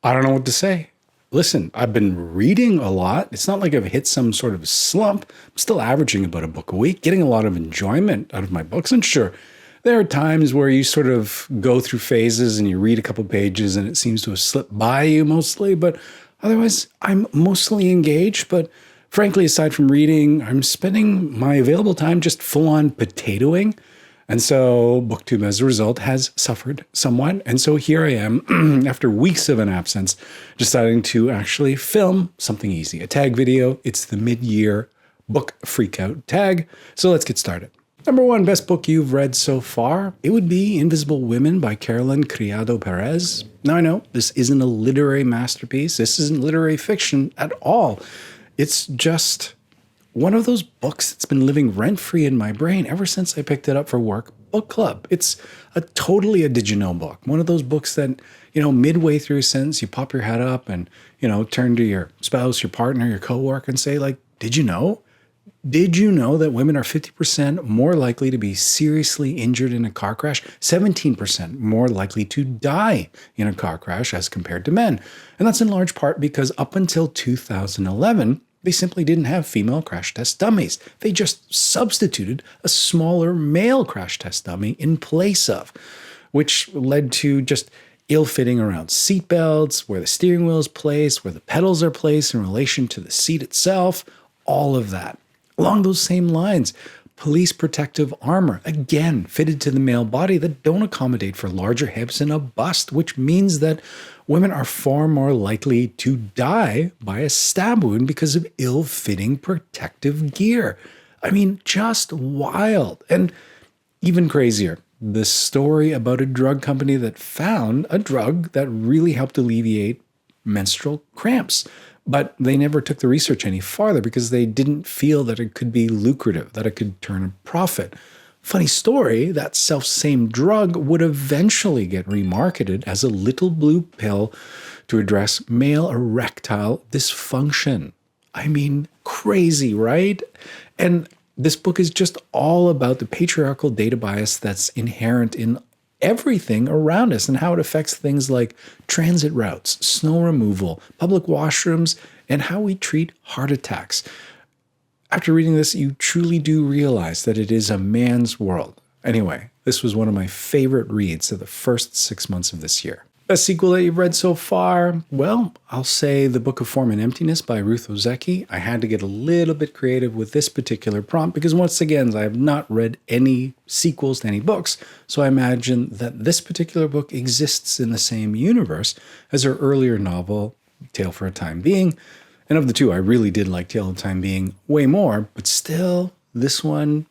I don't know what to say. Listen, I've been reading a lot. It's not like I've hit some sort of slump. I'm still averaging about a book a week, getting a lot of enjoyment out of my books. And sure, there are times where you sort of go through phases and you read a couple pages and it seems to have slipped by you mostly. But otherwise, I'm mostly engaged. But frankly, aside from reading, I'm spending my available time just full on potatoing. And so BookTube, as a result, has suffered somewhat. And so here I am, after weeks of an absence, deciding to actually film something easy, a tag video. It's the mid-year book Freakout tag. So let's get started. Number one best book you've read so far? It would be Invisible Women by Carolyn Criado Perez. Now, I know this isn't a literary masterpiece. This isn't literary fiction at all. It's just one of those books that's been living rent-free in my brain ever since I picked it up for work book club. It's totally a did you know book. One of those books that, midway through a sentence, you pop your head up and, turn to your spouse, your partner, your coworker and say, like, did you know? Did you know that women are 50% more likely to be seriously injured in a car crash, 17% more likely to die in a car crash as compared to men? And that's in large part because up until 2011, they simply didn't have female crash test dummies. They just substituted a smaller male crash test dummy in place of, which led to just ill-fitting around seatbelts, where the steering wheel is placed, where the pedals are placed in relation to the seat itself, all of that. Along those same lines, police protective armor, again, fitted to the male body that don't accommodate for larger hips and a bust, which means that women are far more likely to die by a stab wound because of ill-fitting protective gear. I mean, just wild. And even crazier, the story about a drug company that found a drug that really helped alleviate menstrual cramps. But they never took the research any farther because they didn't feel that it could be lucrative, that it could turn a profit. Funny story, that self-same drug would eventually get remarketed as a little blue pill to address male erectile dysfunction. I mean, crazy, right? And this book is just all about the patriarchal data bias that's inherent in everything around us and how it affects things like transit routes, snow removal, public washrooms, and how we treat heart attacks. After reading this, you truly do realize that it is a man's world. Anyway, this was one of my favorite reads of the first 6 months of this year. Best sequel that you've read so far? Well, I'll say The Book of Form and Emptiness by Ruth Ozeki. I had to get a little bit creative with this particular prompt because once again, I have not read any sequels to any books, so I imagine that this particular book exists in the same universe as her earlier novel, Tale for a Time Being. And of the two, I really did like Tale for a Time Being way more, but still, this one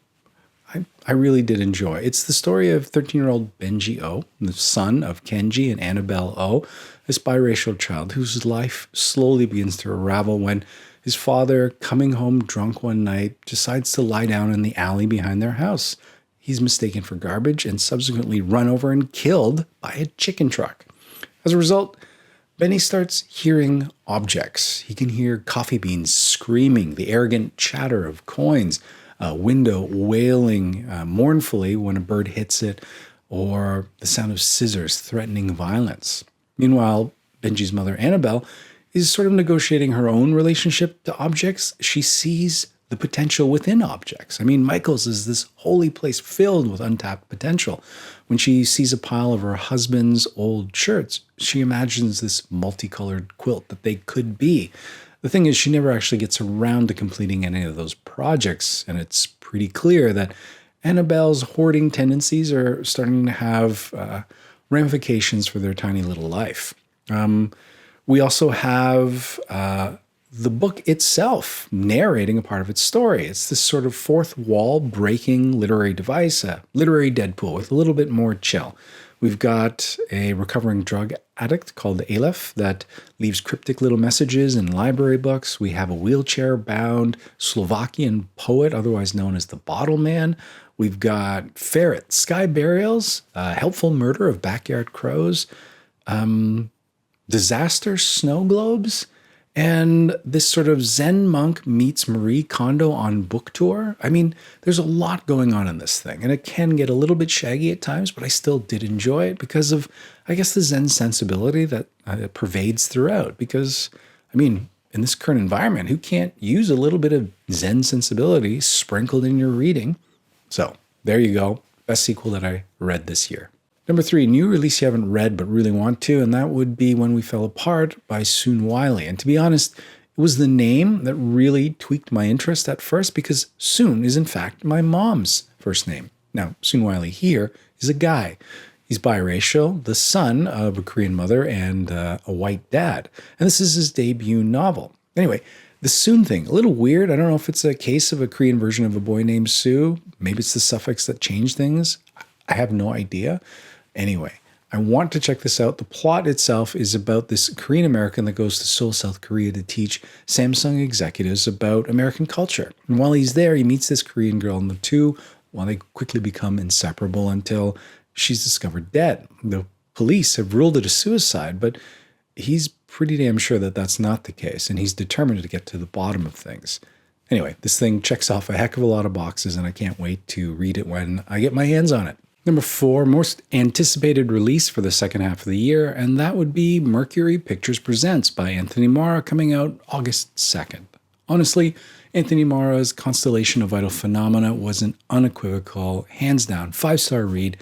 I really did enjoy. It's the story of 13-year-old Benji O, the son of Kenji and Annabelle O, this biracial child whose life slowly begins to unravel when his father, coming home drunk one night, decides to lie down in the alley behind their house. He's mistaken for garbage and subsequently run over and killed by a chicken truck. As a result, Benny starts hearing objects. He can hear coffee beans screaming, the arrogant chatter of coins, a window wailing mournfully when a bird hits it, or the sound of scissors threatening violence. Meanwhile, Benji's mother, Annabelle, is sort of negotiating her own relationship to objects. She sees the potential within objects. I mean, Michael's is this holy place filled with untapped potential. When she sees a pile of her husband's old shirts, she imagines this multicolored quilt that they could be. The thing is, she never actually gets around to completing any of those projects, and it's pretty clear that Annabelle's hoarding tendencies are starting to have ramifications for their tiny little life. We also have the book itself narrating a part of its story. It's this sort of fourth wall breaking literary device, a literary Deadpool with a little bit more chill. We've got a recovering drug addict called Aleph that leaves cryptic little messages in library books. We have a wheelchair-bound Slovakian poet, otherwise known as the Bottle Man. We've got ferret sky burials, helpful murder of backyard crows, disaster snow globes, And this sort of Zen monk meets Marie Kondo on book tour. I mean, there's a lot going on in this thing, and it can get a little bit shaggy at times, but I still did enjoy it because of, I guess, the Zen sensibility that pervades throughout. Because, I mean, in this current environment, who can't use a little bit of Zen sensibility sprinkled in your reading? So there you go. Best sequel that I read this year. Number 3, new release you haven't read but really want to, and that would be When We Fell Apart by Soon Wiley. And to be honest, it was the name that really tweaked my interest at first because Soon is in fact my mom's first name. Now, Soon Wiley here is a guy. He's biracial, the son of a Korean mother and a white dad. And this is his debut novel. Anyway, the Soon thing, a little weird. I don't know if it's a case of a Korean version of a boy named Sue. Maybe it's the suffix that changed things. I have no idea. Anyway, I want to check this out. The plot itself is about this Korean American that goes to Seoul, South Korea to teach Samsung executives about American culture. And while he's there, he meets this Korean girl, and the two, well, they quickly become inseparable until she's discovered dead. The police have ruled it a suicide, but he's pretty damn sure that that's not the case, and he's determined to get to the bottom of things. Anyway, this thing checks off a heck of a lot of boxes, and I can't wait to read it when I get my hands on it. Number 4, most anticipated release for the second half of the year, and that would be Mercury Pictures Presents by Anthony Marra, coming out August 2nd. Honestly, Anthony Marra's Constellation of Vital Phenomena was an unequivocal, hands-down, 5-star read.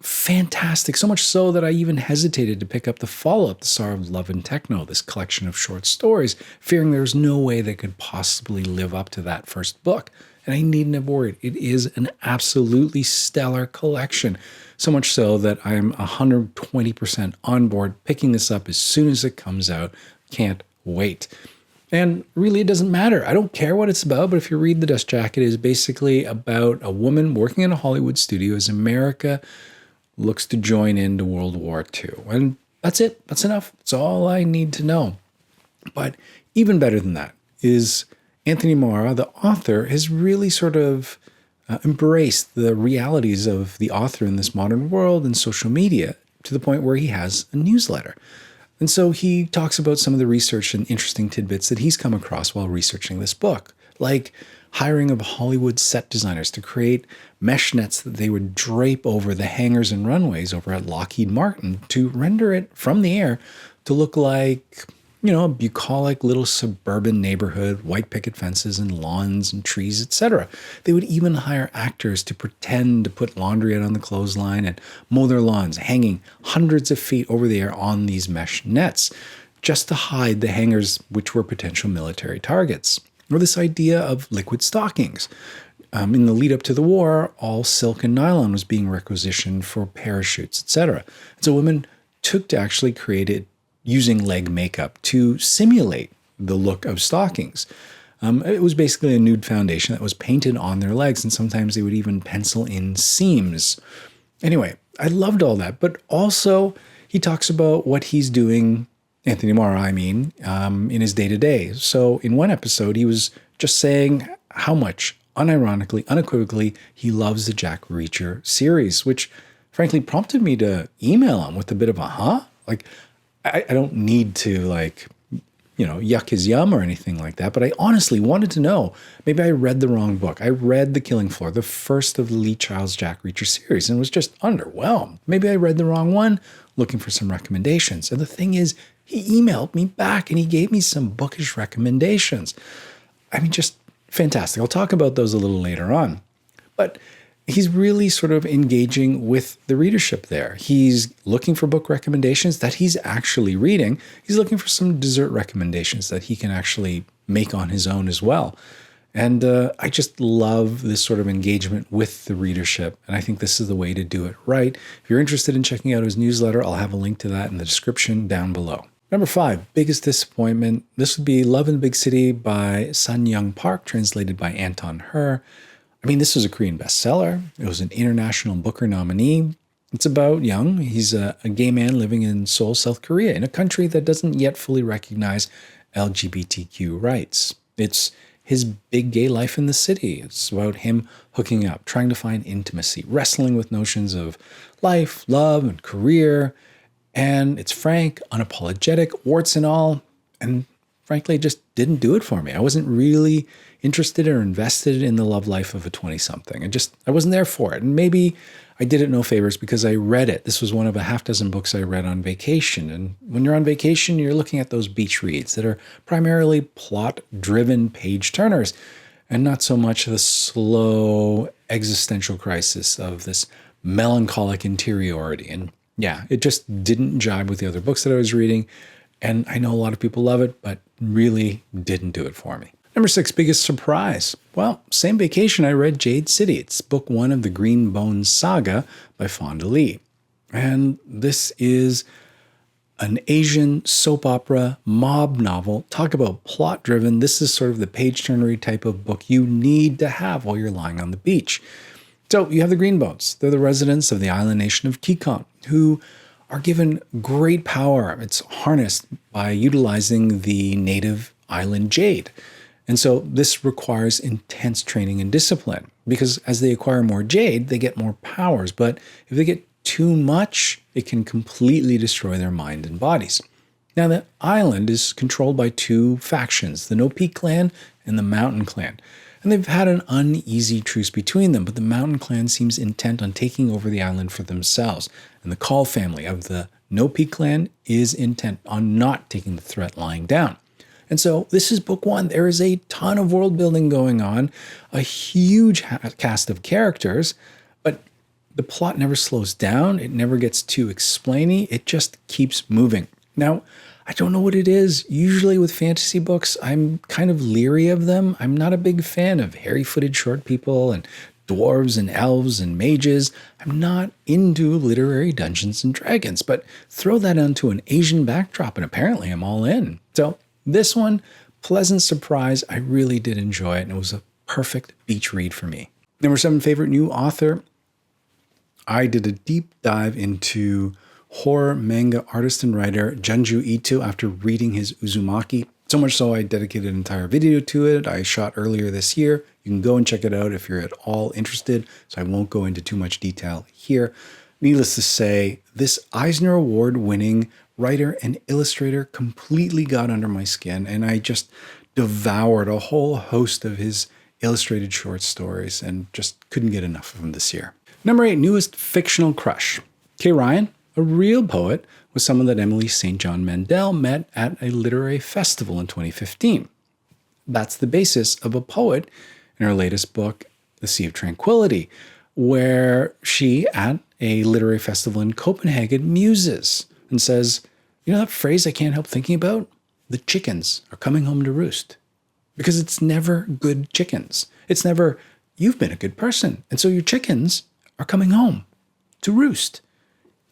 Fantastic, so much so that I even hesitated to pick up the follow-up, The Tsar of Love and Techno, this collection of short stories, fearing there was no way they could possibly live up to that first book. And I needn't have worried. It is an absolutely stellar collection. So much so that I am 120% on board picking this up as soon as it comes out. Can't wait. And really, it doesn't matter. I don't care what it's about, but if you read the Dust Jacket, it is basically about a woman working in a Hollywood studio as America looks to join into World War II. And that's it. That's enough. That's all I need to know. But even better than that is Anthony Marra, the author, has really sort of embraced the realities of the author in this modern world and social media to the point where he has a newsletter. And so he talks about some of the research and interesting tidbits that he's come across while researching this book, like hiring of Hollywood set designers to create mesh nets that they would drape over the hangars and runways over at Lockheed Martin to render it from the air to look like, you know, a bucolic little suburban neighborhood, white picket fences and lawns and trees, etc. They would even hire actors to pretend to put laundry out on the clothesline and mow their lawns, hanging hundreds of feet over the air on these mesh nets, just to hide the hangars, which were potential military targets. Or this idea of liquid stockings. In the lead up to the war, all silk and nylon was being requisitioned for parachutes, etc. So women took to actually create it using leg makeup to simulate the look of stockings. It was basically a nude foundation that was painted on their legs, and sometimes they would even pencil in seams. Anyway, I loved all that, but also he talks about what he's doing, Anthony Marra, in his day-to-day. So in one episode, he was just saying how much, unironically, unequivocally, he loves the Jack Reacher series, which frankly prompted me to email him with a bit of a huh? Like, I don't need to yuck his yum or anything like that, but I honestly wanted to know. Maybe I read the wrong book. I read The Killing Floor, the first of the Lee Child's Jack Reacher series, and was just underwhelmed. Maybe I read the wrong one, looking for some recommendations. And the thing is, he emailed me back and he gave me some bookish recommendations. Just fantastic. I'll talk about those a little later on. But he's really sort of engaging with the readership there. He's looking for book recommendations that he's actually reading. He's looking for some dessert recommendations that he can actually make on his own as well. And I just love this sort of engagement with the readership. And I think this is the way to do it right. If you're interested in checking out his newsletter, I'll have a link to that in the description down below. Number 5, biggest disappointment. This would be Love in the Big City by Sun Young Park, translated by Anton Her. This was a Korean bestseller. It was an International Booker nominee. It's about Young. He's a gay man living in Seoul, South Korea, in a country that doesn't yet fully recognize LGBTQ rights. It's his big gay life in the city. It's about him hooking up, trying to find intimacy, wrestling with notions of life, love, and career. And it's frank, unapologetic, warts and all. And frankly, it just didn't do it for me. I wasn't really interested or invested in the love life of a 20-something. I wasn't there for it. And maybe I did it no favors because I read it. This was one of a half dozen books I read on vacation. And when you're on vacation, you're looking at those beach reads that are primarily plot-driven page turners and not so much the slow existential crisis of this melancholic interiority. And yeah, it just didn't jibe with the other books that I was reading. And I know a lot of people love it, but really didn't do it for me. Number 6, biggest surprise. Well, same vacation I read Jade City. It's book 1 of the Green Bones saga by Fonda Lee. And this is an Asian soap opera mob novel. Talk about plot driven. This is sort of the page turnery type of book you need to have while you're lying on the beach. So you have the Green Bones. They're the residents of the island nation of Kikon, who are given great power. It's harnessed by utilizing the native island jade. And so this requires intense training and discipline because as they acquire more jade, they get more powers. But if they get too much, it can completely destroy their mind and bodies. Now, the island is controlled by 2 factions, the No Peak clan and the Mountain clan. And they've had an uneasy truce between them, but the Mountain clan seems intent on taking over the island for themselves. And the Call family of the No Peak clan is intent on not taking the threat lying down. And so this is book 1. There is a ton of world building going on, a huge cast of characters, but the plot never slows down. It never gets too explainy. It just keeps moving. Now, I don't know what it is. Usually with fantasy books, I'm kind of leery of them. I'm not a big fan of hairy-footed short people and dwarves and elves and mages. I'm not into literary Dungeons and Dragons, but throw that onto an Asian backdrop and apparently I'm all in. So this one, pleasant surprise. I really did enjoy it, and it was a perfect beach read for me. Number 7, favorite new author. I did a deep dive into horror manga artist and writer Junji Ito after reading his Uzumaki. So much so I dedicated an entire video to it. I shot earlier this year. You can go and check it out if you're at all interested, so I won't go into too much detail here. Needless to say, this Eisner Award-winning writer and illustrator completely got under my skin, and I just devoured a whole host of his illustrated short stories and just couldn't get enough of him this year. Number 8, newest Fictional Crush. Kay Ryan, a real poet, was someone that Emily St. John Mandel met at a literary festival in 2015. That's the basis of a poet in her latest book, The Sea of Tranquility, where she, at a literary festival in Copenhagen, muses and says, you know that phrase I can't help thinking about? The chickens are coming home to roost. Because it's never good chickens. It's never, you've been a good person, and so your chickens are coming home to roost.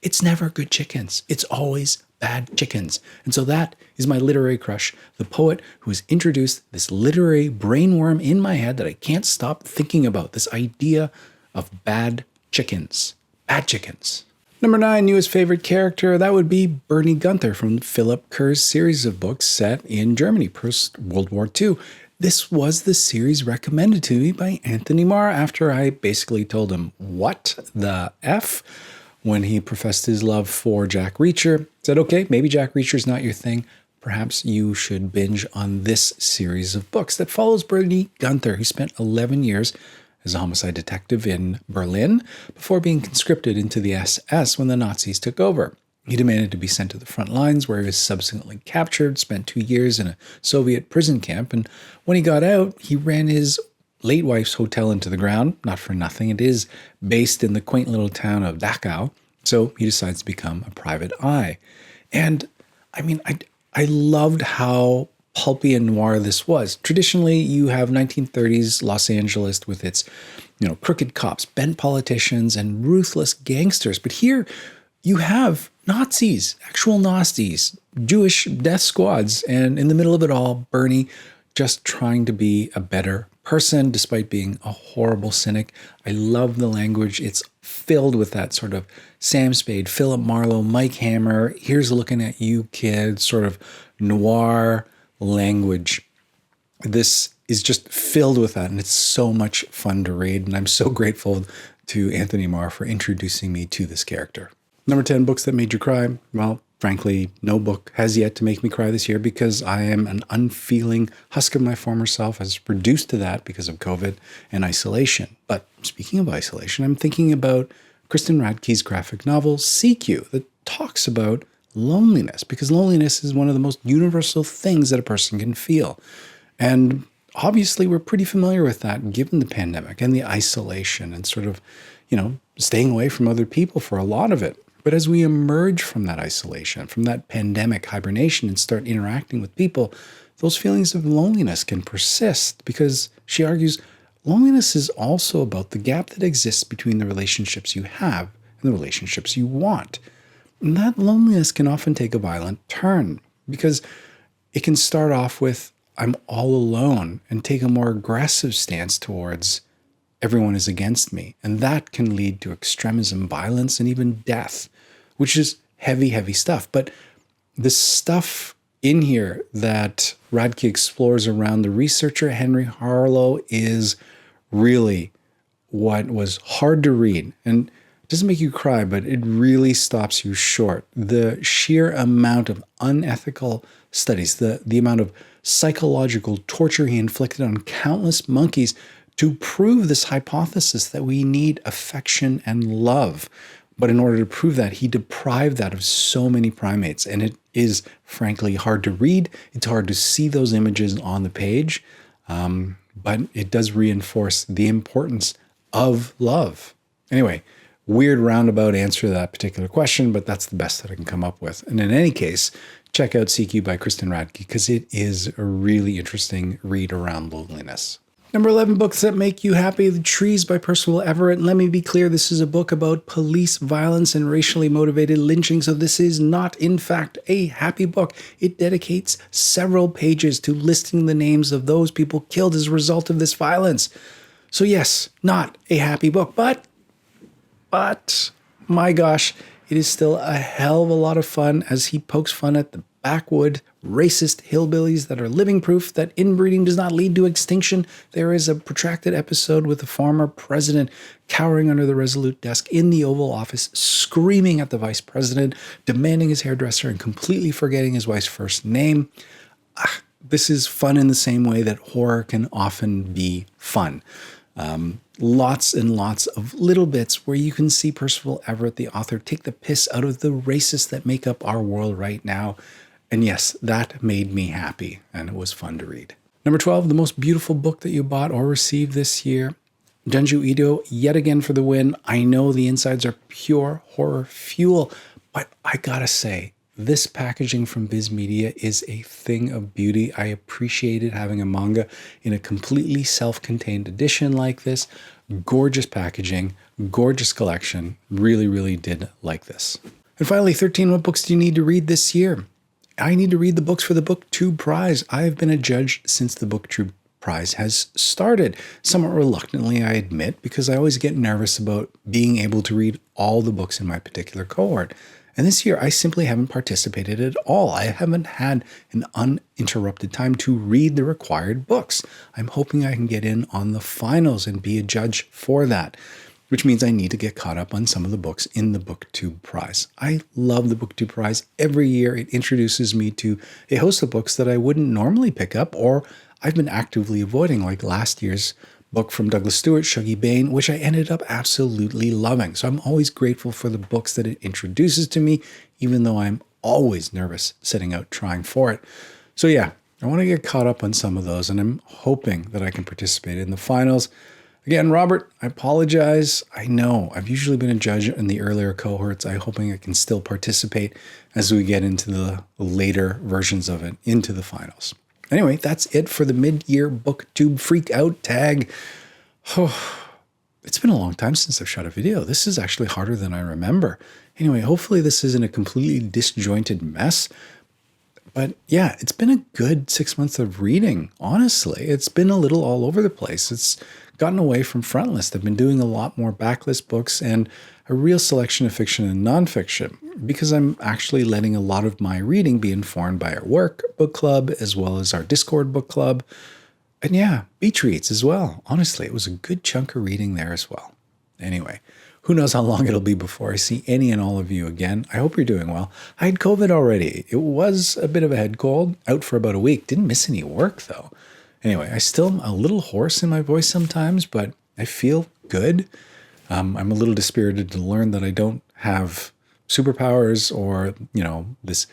It's never good chickens. It's always bad chickens. And so that is my literary crush, the poet who has introduced this literary brainworm in my head that I can't stop thinking about, this idea of bad chickens. Bad chickens. Number 9, newest favorite character, that would be Bernie Gunther from Philip Kerr's series of books set in Germany post-World War II. This was the series recommended to me by Anthony Marr after I basically told him, what the F? When he professed his love for Jack Reacher. Said, okay, maybe Jack Reacher's not your thing. Perhaps you should binge on this series of books that follows Bernie Gunther, who spent 11 years as a homicide detective in Berlin before being conscripted into the SS when the Nazis took over. He demanded to be sent to the front lines, where he was subsequently captured, spent 2 years in a Soviet prison camp, and when he got out, he ran his late wife's hotel into the ground, not for nothing. It is based in the quaint little town of Dachau, so he decides to become a private eye. And I mean, I loved how pulpy and noir this was. Traditionally, you have 1930s Los Angeles with its, crooked cops, bent politicians, and ruthless gangsters. But here you have Nazis, actual Nazis, Jewish death squads, and in the middle of it all, Bernie just trying to be a better person despite being a horrible cynic. I love the language. It's filled with that sort of Sam Spade, Philip Marlowe, Mike Hammer, here's looking at you, kid, sort of noir language. This is just filled with that, and it's so much fun to read, and I'm so grateful to Anthony Marr for introducing me to this character. Number 10, books that made you cry. Well, frankly, no book has yet to make me cry this year because I am an unfeeling husk of my former self, as reduced to that because of COVID and isolation. But speaking of isolation, I'm thinking about Kristen Radke's graphic novel, CQ, that talks about loneliness, because loneliness is one of the most universal things that a person can feel. And obviously, we're pretty familiar with that given the pandemic and the isolation and sort of, staying away from other people for a lot of it. But as we emerge from that isolation, from that pandemic hibernation, and start interacting with people, those feelings of loneliness can persist, because she argues loneliness is also about the gap that exists between the relationships you have and the relationships you want. And that loneliness can often take a violent turn, because it can start off with, I'm all alone, and take a more aggressive stance towards everyone is against me. And that can lead to extremism, violence, and even death, which is heavy, heavy stuff. But the stuff in here that Radke explores around the researcher Henry Harlow is really what was hard to read. And it doesn't make you cry, but it really stops you short. The sheer amount of unethical studies, the amount of psychological torture he inflicted on countless monkeys to prove this hypothesis that we need affection and love. But in order to prove that, he deprived that of so many primates. And it is, frankly, hard to read. It's hard to see those images on the page. But it does reinforce the importance of love. Anyway, weird roundabout answer to that particular question, but that's the best that I can come up with. And in any case, check out CQ by Kristen Radke, because it is a really interesting read around loneliness. Number 11, books that make you happy. The Trees by Percival Everett. And let me be clear, this is a book about police violence and racially motivated lynching. So this is not, in fact, a happy book. It dedicates several pages to listing the names of those people killed as a result of this violence. So yes, not a happy book, but my gosh, it is still a hell of a lot of fun as he pokes fun at the backwood racist hillbillies that are living proof that inbreeding does not lead to extinction. There is a protracted episode with the former president cowering under the Resolute desk in the Oval Office, screaming at the vice president, demanding his hairdresser, and completely forgetting his wife's first name. This is fun in the same way that horror can often be fun. Lots and lots of little bits where you can see Percival Everett, the author, take the piss out of the racists that make up our world right now. And yes, that made me happy, and it was fun to read. Number 12, the most beautiful book that you bought or received this year. Junji Ito, yet again for the win. I know the insides are pure horror fuel, but I gotta say, this packaging from Viz Media is a thing of beauty. I appreciated having a manga in a completely self-contained edition like this. Gorgeous packaging, gorgeous collection. Really, really did like this. And finally, 13, what books do you need to read this year? I need to read the books for the BookTube Prize. I have been a judge since the BookTube Prize has started. Somewhat reluctantly, I admit, because I always get nervous about being able to read all the books in my particular cohort. And this year, I simply haven't participated at all. I haven't had an uninterrupted time to read the required books. I'm hoping I can get in on the finals and be a judge for that, which means I need to get caught up on some of the books in the BookTube Prize. I love the BookTube Prize. Every year, it introduces me to a host of books that I wouldn't normally pick up, or I've been actively avoiding, like last year's book from Douglas Stewart, Shuggie Bain, which I ended up absolutely loving. So I'm always grateful for the books that it introduces to me, even though I'm always nervous setting out trying for it. So yeah, I want to get caught up on some of those, and I'm hoping that I can participate in the finals. Again, Robert, I apologize. I know I've usually been a judge in the earlier cohorts. I'm hoping I can still participate as we get into the later versions of it, into the finals. Anyway, that's it for the mid-year BookTube Freakout tag. Oh, it's been a long time since I've shot a video. This is actually harder than I remember. Anyway, hopefully this isn't a completely disjointed mess. But yeah, it's been a good 6 months of reading, honestly. It's been a little all over the place. It's gotten away from Frontlist. I've been doing a lot more backlist books and a real selection of fiction and nonfiction, because I'm actually letting a lot of my reading be informed by our work book club, as well as our Discord book club. And yeah, beach reads as well. Honestly, it was a good chunk of reading there as well. Anyway, who knows how long it'll be before I see any and all of you again. I hope you're doing well. I had COVID already. It was a bit of a head cold, out for about a week. Didn't miss any work though. Anyway, I still am a little hoarse in my voice sometimes, but I feel good. I'm a little dispirited to learn that I don't have superpowers or, this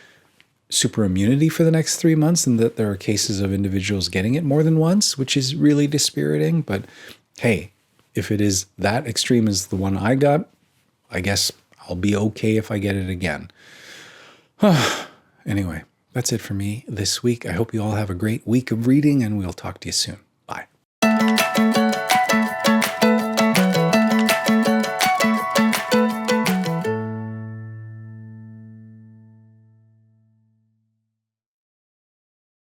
super immunity for the next 3 months, and that there are cases of individuals getting it more than once, which is really dispiriting. But hey, if it is that extreme as the one I got, I guess I'll be okay if I get it again. Anyway, that's it for me this week. I hope you all have a great week of reading, and we'll talk to you soon. Bye.